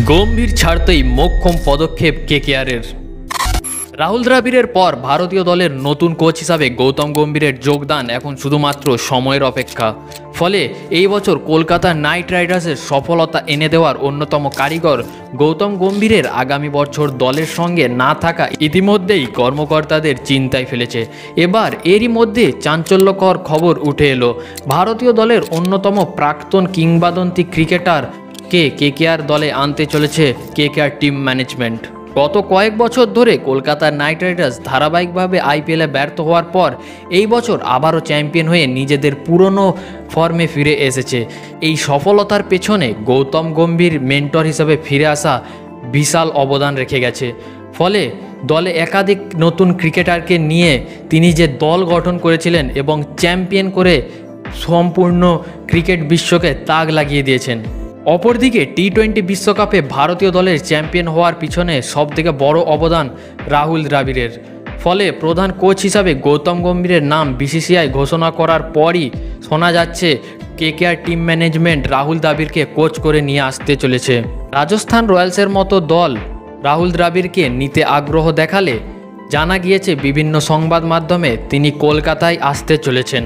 গম্ভীর ছাড়তেই মোক্ষম পদক্ষেপ কেকেআরের। রাহুল দ্রাবিড়ের পর ভারতীয় দলের নতুন কোচ হিসাবে গৌতম গম্ভীরের যোগদান এখন শুধুমাত্র সময়ের অপেক্ষা। ফলে এই বছর কলকাতা নাইট রাইডার্সের সফলতা এনে দেওয়ার অন্যতম কারিগর গৌতম গম্ভীরের আগামী বছর দলের সঙ্গে না থাকা ইতিমধ্যেই কর্মকর্তাদের চিন্তায় ফেলেছে। এবার এরই মধ্যে চাঞ্চল্যকর খবর উঠে এলো, ভারতীয় দলের অন্যতম প্রাক্তন কিংবদন্তি ক্রিকেটার কেকেআর দলে আনতে চলেছে কেকেআর টিম ম্যানেজমেন্ট। গত কয়েক বছর ধরে কলকাতা নাইট রাইডার্স ধারাবাহিকভাবে আইপিএলে ব্যর্থ হওয়ার পর এই বছর আবারও চ্যাম্পিয়ন হয়ে নিজেদের পুরনো ফর্মে ফিরে এসেছে। এই সফলতার পেছনে গৌতম গম্ভীর মেন্টর হিসেবে ফিরে আসা বিশাল অবদান রেখে গেছে। ফলে দলে একাধিক নতুন ক্রিকেটারকে নিয়ে তিনি যে দল গঠন করেছিলেন এবং চ্যাম্পিয়ন করে সম্পূর্ণ ক্রিকেট বিশ্বকে তাক লাগিয়ে দিয়েছেন। অপরদিকে টি-20 বিশ্বকাপে ভারতীয় দলের চ্যাম্পিয়ন হওয়ার পিছনে সবথেকে বড় অবদান রাহুল দ্রাবিড়ের। ফলে প্রধান কোচ হিসাবে গৌতম গম্ভীরের নাম বিসিসিআই ঘোষণা করার পরই শোনা যাচ্ছে কেকেআর টিম ম্যানেজমেন্ট রাহুল দ্রাবিড়কে কোচ করে নিয়ে আসতে চলেছে। রাজস্থান রয়্যালসের মতো দল রাহুল দ্রাবিড়কে নিতে আগ্রহ দেখালে জানা গিয়েছে বিভিন্ন সংবাদ মাধ্যমে তিনি কলকাতায় আসতে চলেছেন।